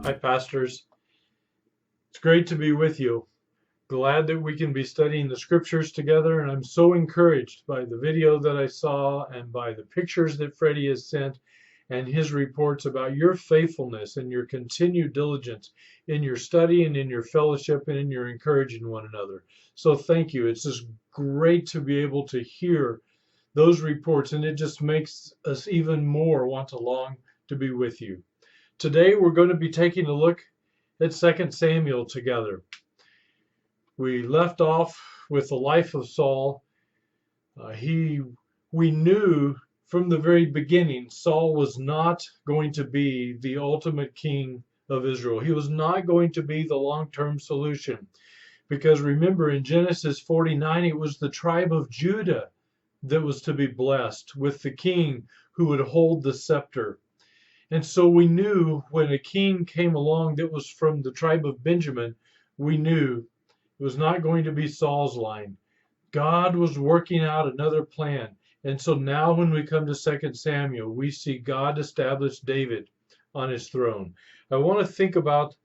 Hi, pastors. It's great to be with you. Glad that we can be studying the scriptures together, and I'm so encouraged by the video that I saw and by the pictures that Freddie has sent and his reports about your faithfulness and your continued diligence in your study and in your fellowship and in your encouraging one another. So thank you. It's just great to be able to hear those reports, and it just makes us even more want to long to be with you. Today we're going to be taking a look at 2 Samuel together. We left off with the life of Saul. We knew from the very beginning Saul was not going to be the ultimate king of Israel. He was not going to be the long-term solution. Because remember, in Genesis 49, it was the tribe of Judah that was to be blessed with the king who would hold the scepter. And so we knew when a king came along that was from the tribe of Benjamin, we knew it was not going to be Saul's line. God was working out another plan. And so now when we come to 2 Samuel, we see God establish David on his throne. I want to think about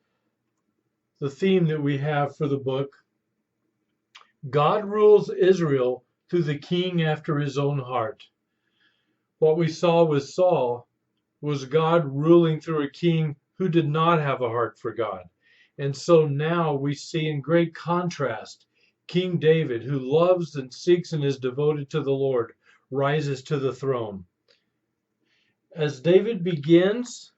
the theme that we have for the book. God rules Israel through the king after his own heart. What we saw with Saul was God ruling through a king who did not have a heart for God. And so now we see in great contrast, King David, who loves and seeks and is devoted to the Lord, rises to the throne. As David begins,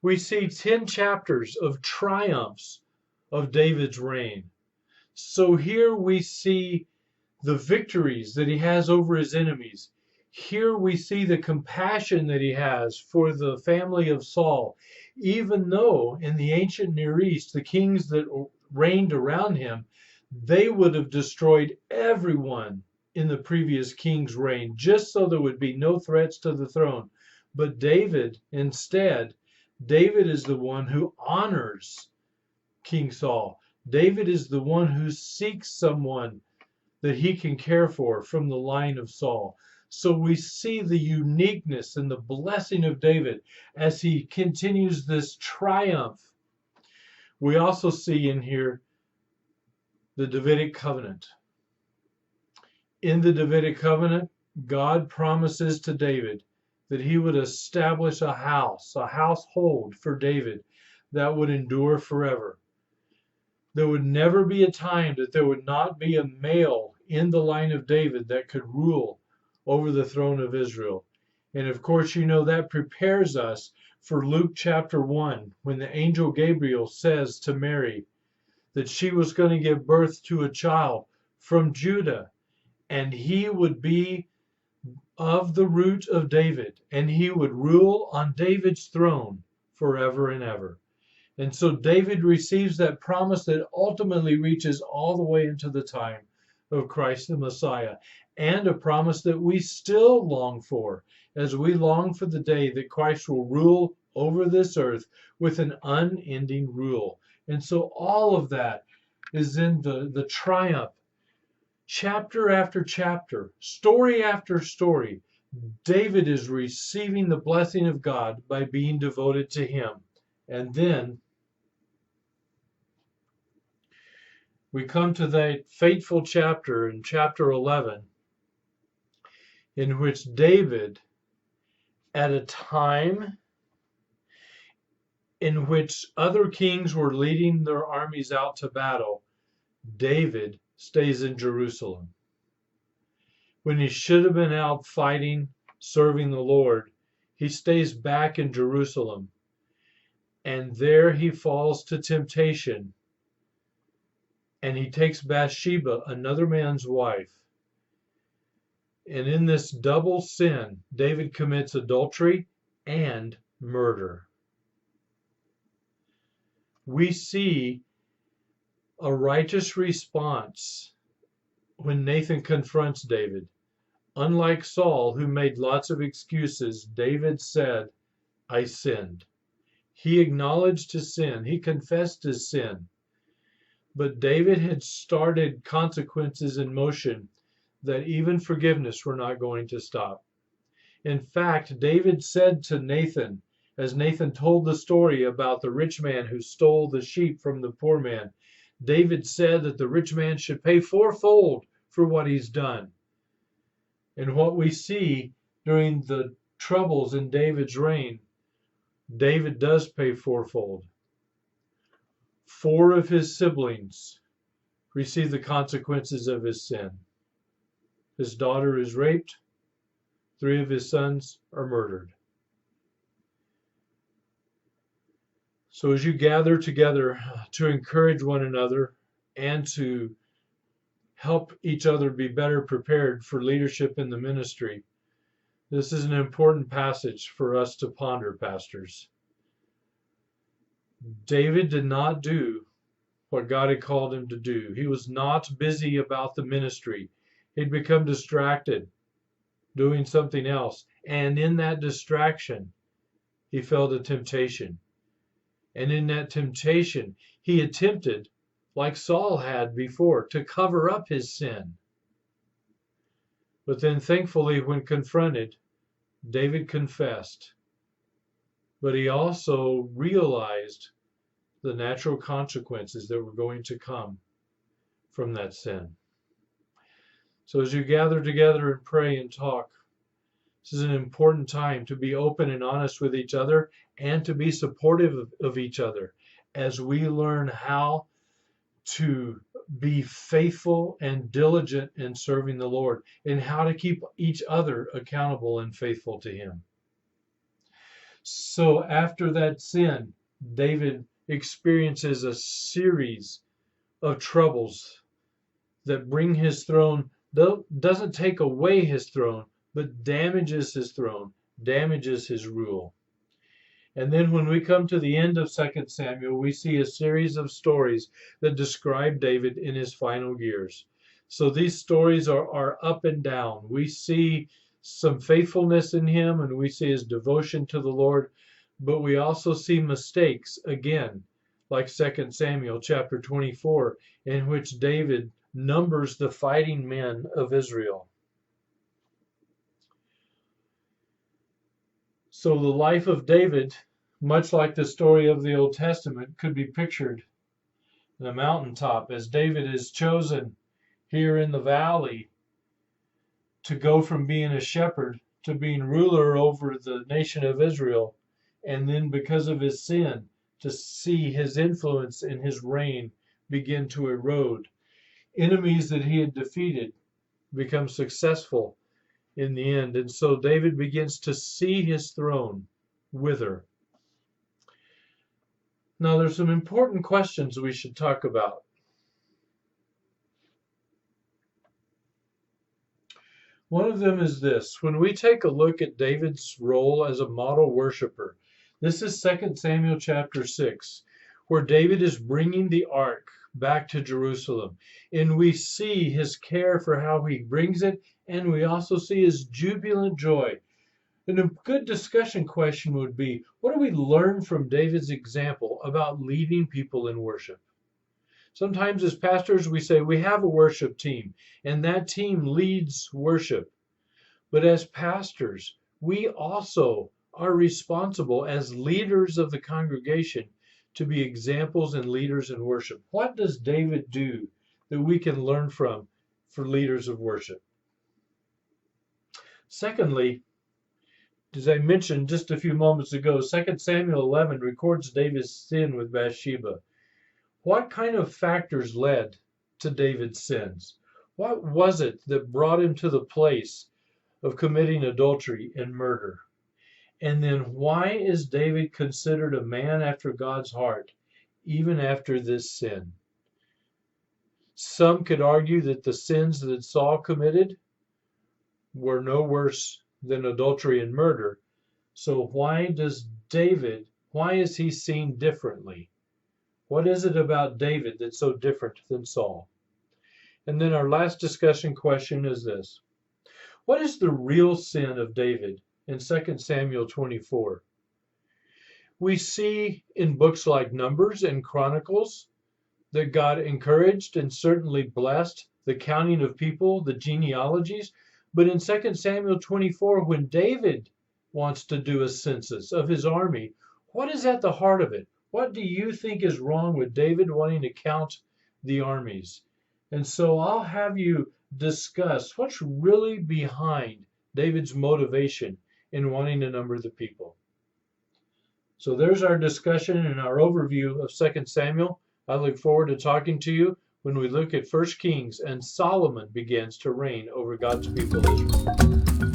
we see 10 chapters of triumphs of David's reign. So here we see the victories that he has over his enemies. Here we see the compassion that he has for the family of Saul, even though in the ancient Near East, the kings that reigned around him, they would have destroyed everyone in the previous king's reign, just so there would be no threats to the throne. But David, instead, David is the one who honors King Saul. David is the one who seeks someone that he can care for from the line of Saul. So we see the uniqueness and the blessing of David as he continues this triumph. We also see in here the Davidic covenant. In the Davidic covenant, God promises to David that he would establish a household for David that would endure forever. There would never be a time that there would not be a male in the line of David that could rule over the throne of Israel. And of course, you know that prepares us for Luke chapter 1, when the angel Gabriel says to Mary that she was going to give birth to a child from Judah, and he would be of the root of David, and he would rule on David's throne forever and ever. And so David receives that promise that ultimately reaches all the way into the time of Christ the Messiah, and a promise that we still long for as we long for the day that Christ will rule over this earth with an unending rule. And so all of that is in the triumph. Chapter after chapter, story after story, David is receiving the blessing of God by being devoted to him. And then we come to that fateful chapter in chapter 11, in which David, at a time in which other kings were leading their armies out to battle, David stays in Jerusalem. When he should have been out fighting, serving the Lord, he stays back in Jerusalem. And there he falls to temptation. And he takes Bathsheba, another man's wife. And in this double sin, David commits adultery and murder. We see a righteous response when Nathan confronts David. Unlike Saul, who made lots of excuses, David said, I sinned. He acknowledged his sin. He confessed his sin. But David had started consequences in motion that even forgiveness were not going to stop. In fact, David said to Nathan, as Nathan told the story about the rich man who stole the sheep from the poor man, David said that the rich man should pay fourfold for what he's done. And what we see during the troubles in David's reign, David does pay fourfold. 4 of his siblings receive the consequences of his sin. His daughter is raped. 3 of his sons are murdered. So as you gather together to encourage one another and to help each other be better prepared for leadership in the ministry, this is an important passage for us to ponder, pastors. David did not do what God had called him to do. He was not busy about the ministry. He'd become distracted, doing something else. And in that distraction, he fell to temptation. And in that temptation, he attempted, like Saul had before, to cover up his sin. But then, thankfully, when confronted, David confessed. But he also realized the natural consequences that were going to come from that sin. So as you gather together and pray and talk, this is an important time to be open and honest with each other and to be supportive of each other as we learn how to be faithful and diligent in serving the Lord and how to keep each other accountable and faithful to Him. So after that sin, David experiences a series of troubles that bring his throne, doesn't take away his throne, but damages his throne, damages his rule. And then when we come to the end of 2 Samuel, we see a series of stories that describe David in his final years. So these stories are up and down. We see some faithfulness in him, and we see his devotion to the Lord, but we also see mistakes, again, like 2 Samuel chapter 24, in which David numbers the fighting men of Israel. So the life of David, much like the story of the Old Testament, could be pictured in a mountaintop as David is chosen here in the valley to go from being a shepherd to being ruler over the nation of Israel, and then because of his sin, to see his influence and his reign begin to erode. Enemies that he had defeated become successful in the end. And so David begins to see his throne wither. Now there's some important questions we should talk about. One of them is this. When we take a look at David's role as a model worshiper, this is 2 Samuel chapter 6, where David is bringing the ark back to Jerusalem. And we see his care for how he brings it, and we also see his jubilant joy. And a good discussion question would be, what do we learn from David's example about leading people in worship? Sometimes as pastors we say we have a worship team, and that team leads worship. But as pastors, we also are responsible as leaders of the congregation to be examples and leaders in worship. What does David do that we can learn from for leaders of worship? Secondly, as I mentioned just a few moments ago, 2 Samuel 11 records David's sin with Bathsheba. What kind of factors led to David's sins? What was it that brought him to the place of committing adultery and murder? And then why is David considered a man after God's heart, even after this sin? Some could argue that the sins that Saul committed were no worse than adultery and murder. So why is he seen differently? What is it about David that's so different than Saul? And then our last discussion question is this. What is the real sin of David in 2 Samuel 24? We see in books like Numbers and Chronicles that God encouraged and certainly blessed the counting of people, the genealogies. But in 2 Samuel 24, when David wants to do a census of his army, what is at the heart of it? What do you think is wrong with David wanting to count the armies? And so I'll have you discuss what's really behind David's motivation in wanting to number the people. So there's our discussion and our overview of 2 Samuel. I look forward to talking to you when we look at 1 Kings and Solomon begins to reign over God's people Israel.